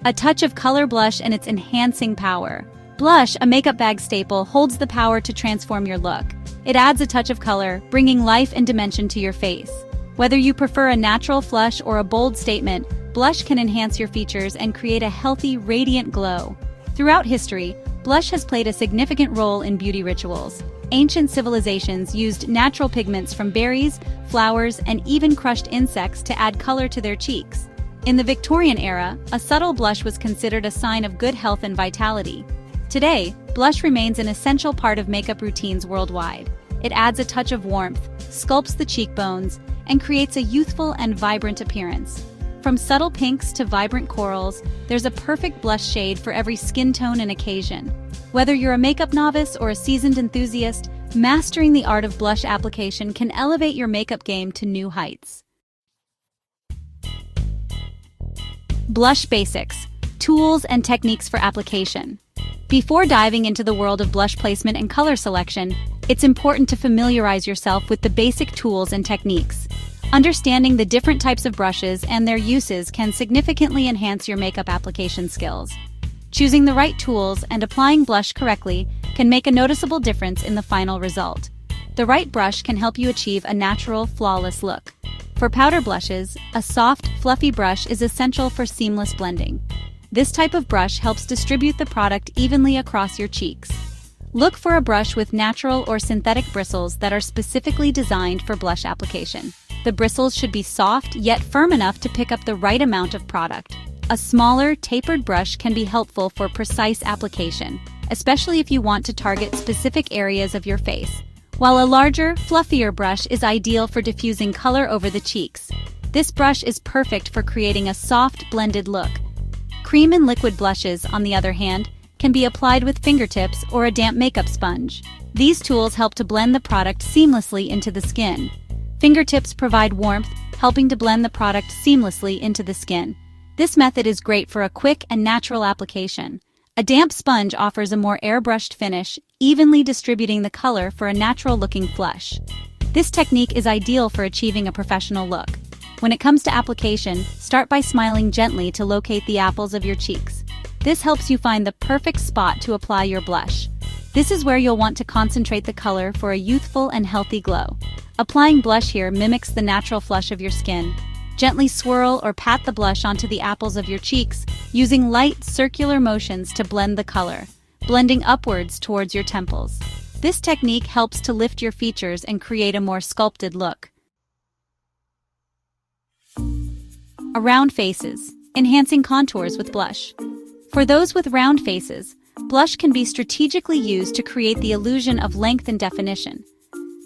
A touch of color blush and its enhancing power. Blush, a makeup bag staple, holds the power to transform your look. It adds a touch of color, bringing life and dimension to your face. Whether you prefer a natural flush or a bold statement, blush can enhance your features and create a healthy, radiant glow. Throughout history, blush has played a significant role in beauty rituals. Ancient civilizations used natural pigments from berries, flowers, and even crushed insects to add color to their cheeks. In the Victorian era, a subtle blush was considered a sign of good health and vitality. Today, blush remains an essential part of makeup routines worldwide. It adds a touch of warmth, sculpts the cheekbones, and creates a youthful and vibrant appearance. From subtle pinks to vibrant corals, there's a perfect blush shade for every skin tone and occasion. Whether you're a makeup novice or a seasoned enthusiast, mastering the art of blush application can elevate your makeup game to new heights. Blush basics, tools and techniques for application. Before diving into the world of blush placement and color selection, it's important to familiarize yourself with the basic tools and techniques. Understanding the different types of brushes and their uses can significantly enhance your makeup application skills. Choosing the right tools and applying blush correctly can make a noticeable difference in the final result. The right brush can help you achieve a natural, flawless look. For powder blushes, a soft, fluffy brush is essential for seamless blending. This type of brush helps distribute the product evenly across your cheeks. Look for a brush with natural or synthetic bristles that are specifically designed for blush application. The bristles should be soft yet firm enough to pick up the right amount of product. A smaller, tapered brush can be helpful for precise application, especially if you want to target specific areas of your face, while a larger, fluffier brush is ideal for diffusing color over the cheeks. This brush is perfect for creating a soft, blended look. Cream and liquid blushes, on the other hand, can be applied with fingertips or a damp makeup sponge. These tools help to blend the product seamlessly into the skin. Fingertips provide warmth, helping to blend the product seamlessly into the skin. This method is great for a quick and natural application. A damp sponge offers a more airbrushed finish, evenly distributing the color for a natural-looking flush. This technique is ideal for achieving a professional look. When it comes to application, start by smiling gently to locate the apples of your cheeks. This helps you find the perfect spot to apply your blush. This is where you'll want to concentrate the color for a youthful and healthy glow. Applying blush here mimics the natural flush of your skin. Gently swirl or pat the blush onto the apples of your cheeks, using light, circular motions to blend the color, blending upwards towards your temples. This technique helps to lift your features and create a more sculpted look. Round faces, enhancing contours with blush. For those with round faces, blush can be strategically used to create the illusion of length and definition.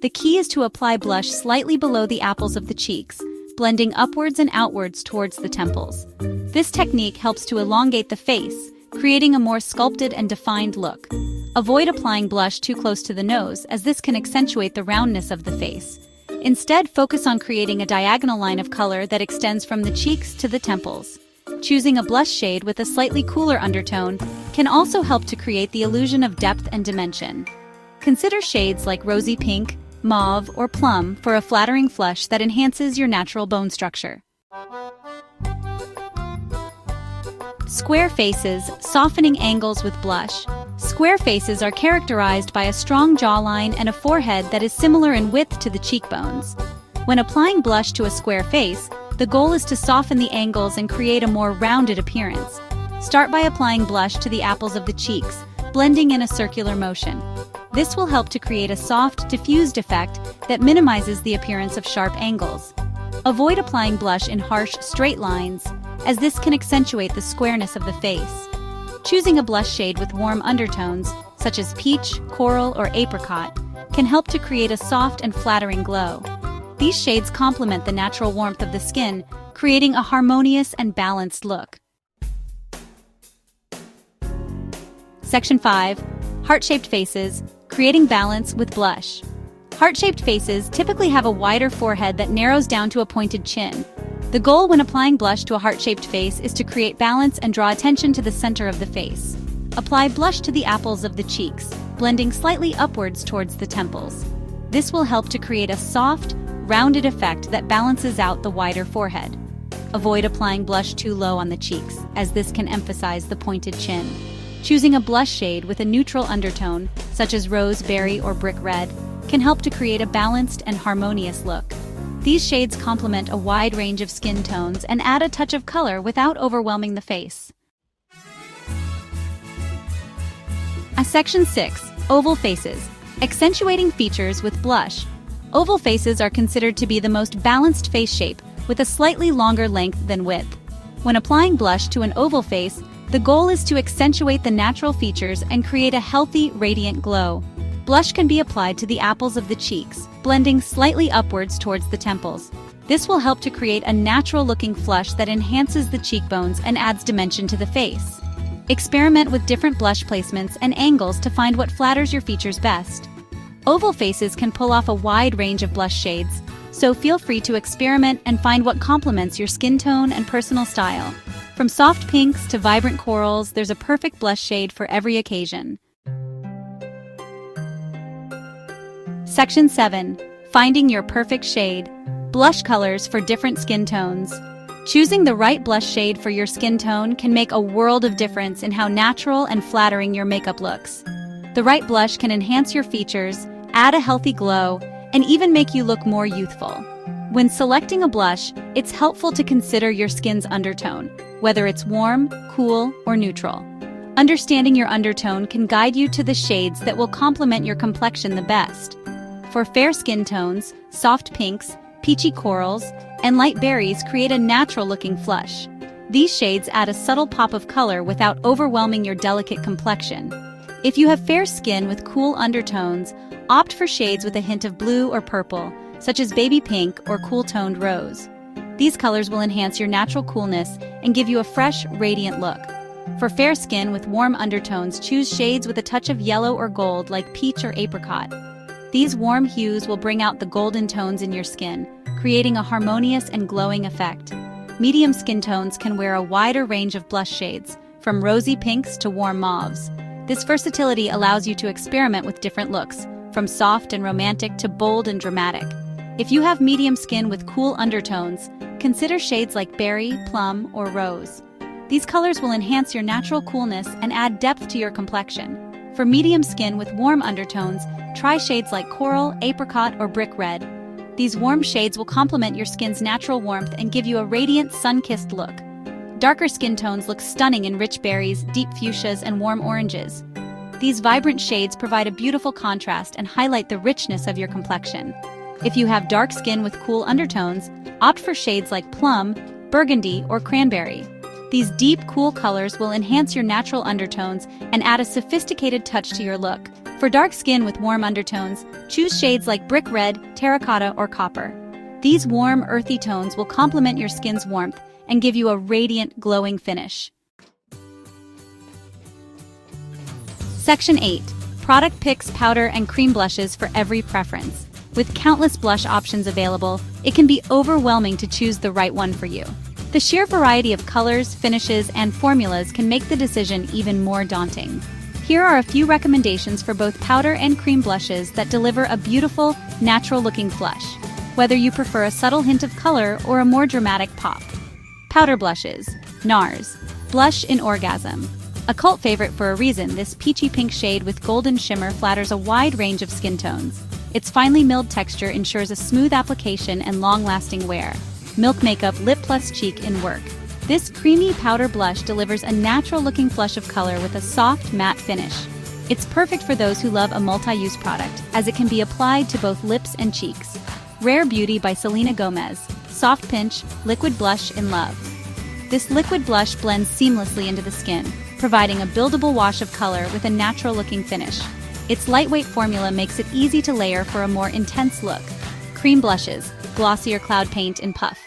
The key is to apply blush slightly below the apples of the cheeks, blending upwards and outwards towards the temples. This technique helps to elongate the face, creating a more sculpted and defined look. Avoid applying blush too close to the nose, as this can accentuate the roundness of the face. Instead, focus on creating a diagonal line of color that extends from the cheeks to the temples. Choosing a blush shade with a slightly cooler undertone can also help to create the illusion of depth and dimension. Consider shades like rosy pink, mauve, or plum for a flattering flush that enhances your natural bone structure. Square faces, softening angles with blush. Square faces are characterized by a strong jawline and a forehead that is similar in width to the cheekbones. When applying blush to a square face, the goal is to soften the angles and create a more rounded appearance. Start by applying blush to the apples of the cheeks, blending in a circular motion. This will help to create a soft, diffused effect that minimizes the appearance of sharp angles. Avoid applying blush in harsh, straight lines, as this can accentuate the squareness of the face. Choosing a blush shade with warm undertones, such as peach, coral, or apricot, can help to create a soft and flattering glow. These shades complement the natural warmth of the skin, creating a harmonious and balanced look. Section 5. Heart-shaped faces, creating balance with blush. Heart-shaped faces typically have a wider forehead that narrows down to a pointed chin. The goal when applying blush to a heart-shaped face is to create balance and draw attention to the center of the face. Apply blush to the apples of the cheeks, blending slightly upwards towards the temples. This will help to create a soft, rounded effect that balances out the wider forehead. Avoid applying blush too low on the cheeks, as this can emphasize the pointed chin. Choosing a blush shade with a neutral undertone, such as rose, berry, or brick red, can help to create a balanced and harmonious look. These shades complement a wide range of skin tones and add a touch of color without overwhelming the face. Section 6. Oval faces. Accentuating features with blush. Oval faces are considered to be the most balanced face shape, with a slightly longer length than width. When applying blush to an oval face, the goal is to accentuate the natural features and create a healthy, radiant glow. Blush can be applied to the apples of the cheeks, blending slightly upwards towards the temples. This will help to create a natural-looking flush that enhances the cheekbones and adds dimension to the face. Experiment with different blush placements and angles to find what flatters your features best. Oval faces can pull off a wide range of blush shades, so feel free to experiment and find what complements your skin tone and personal style. From soft pinks to vibrant corals, there's a perfect blush shade for every occasion. Section 7. Finding your perfect shade. Blush colors for different skin tones. Choosing the right blush shade for your skin tone can make a world of difference in how natural and flattering your makeup looks. The right blush can enhance your features, add a healthy glow, and even make you look more youthful. When selecting a blush, it's helpful to consider your skin's undertone, whether it's warm, cool, or neutral. Understanding your undertone can guide you to the shades that will complement your complexion the best. For fair skin tones, soft pinks, peachy corals, and light berries create a natural-looking flush. These shades add a subtle pop of color without overwhelming your delicate complexion. If you have fair skin with cool undertones, opt for shades with a hint of blue or purple, such as baby pink or cool-toned rose. These colors will enhance your natural coolness and give you a fresh, radiant look. For fair skin with warm undertones, choose shades with a touch of yellow or gold like peach or apricot. These warm hues will bring out the golden tones in your skin, creating a harmonious and glowing effect. Medium skin tones can wear a wider range of blush shades, from rosy pinks to warm mauves. This versatility allows you to experiment with different looks, from soft and romantic to bold and dramatic. If you have medium skin with cool undertones, consider shades like berry, plum, or rose. These colors will enhance your natural coolness and add depth to your complexion. For medium skin with warm undertones, try shades like coral, apricot, or brick red. These warm shades will complement your skin's natural warmth and give you a radiant, sun-kissed look. Darker skin tones look stunning in rich berries, deep fuchsias, and warm oranges. These vibrant shades provide a beautiful contrast and highlight the richness of your complexion. If you have dark skin with cool undertones, opt for shades like plum, burgundy, or cranberry. These deep, cool colors will enhance your natural undertones and add a sophisticated touch to your look. For dark skin with warm undertones, choose shades like brick red, terracotta, or copper. These warm, earthy tones will complement your skin's warmth and give you a radiant, glowing finish. Section 8. Product picks, powder, and cream blushes for every preference. With countless blush options available, it can be overwhelming to choose the right one for you. The sheer variety of colors, finishes, and formulas can make the decision even more daunting. Here are a few recommendations for both powder and cream blushes that deliver a beautiful, natural-looking flush, whether you prefer a subtle hint of color or a more dramatic pop. Powder blushes. NARS. Blush in Orgasm. A cult favorite for a reason, this peachy pink shade with golden shimmer flatters a wide range of skin tones. Its finely milled texture ensures a smooth application and long-lasting wear. Milk Makeup Lip Plus Cheek in Work. This creamy powder blush delivers a natural-looking flush of color with a soft, matte finish. It's perfect for those who love a multi-use product, as it can be applied to both lips and cheeks. Rare Beauty by Selena Gomez. Soft Pinch Liquid Blush in Love. This liquid blush blends seamlessly into the skin, providing a buildable wash of color with a natural-looking finish. Its lightweight formula makes it easy to layer for a more intense look. Cream Blushes. Glossier Cloud Paint in Puff.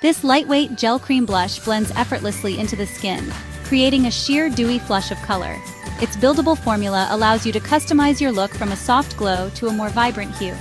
This lightweight gel cream blush blends effortlessly into the skin, creating a sheer dewy flush of color. Its buildable formula allows you to customize your look from a soft glow to a more vibrant hue.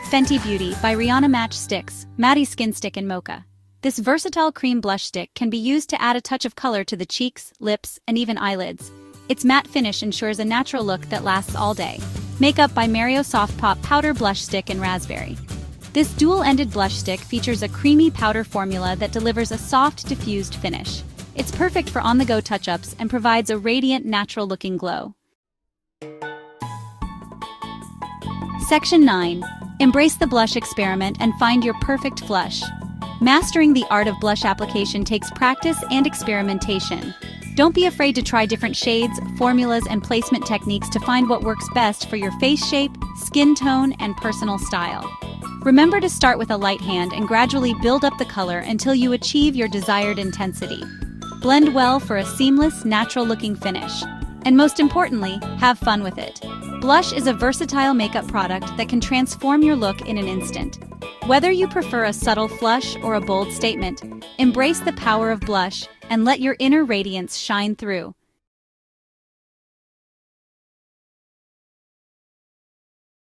Fenty Beauty by Rihanna Match Sticks, Matte Skin Stick in Mocha. This versatile cream blush stick can be used to add a touch of color to the cheeks, lips, and even eyelids. Its matte finish ensures a natural look that lasts all day. Makeup by Mario Soft Pop Powder Blush Stick in Raspberry. This dual-ended blush stick features a creamy powder formula that delivers a soft, diffused finish. It's perfect for on-the-go touch-ups and provides a radiant, natural-looking glow. Section 9. Embrace the blush experiment and find your perfect flush. Mastering the art of blush application takes practice and experimentation. Don't be afraid to try different shades, formulas, and placement techniques to find what works best for your face shape, skin tone, and personal style. Remember to start with a light hand and gradually build up the color until you achieve your desired intensity. Blend well for a seamless, natural-looking finish. And most importantly, have fun with it. Blush is a versatile makeup product that can transform your look in an instant. Whether you prefer a subtle flush or a bold statement, embrace the power of blush and let your inner radiance shine through.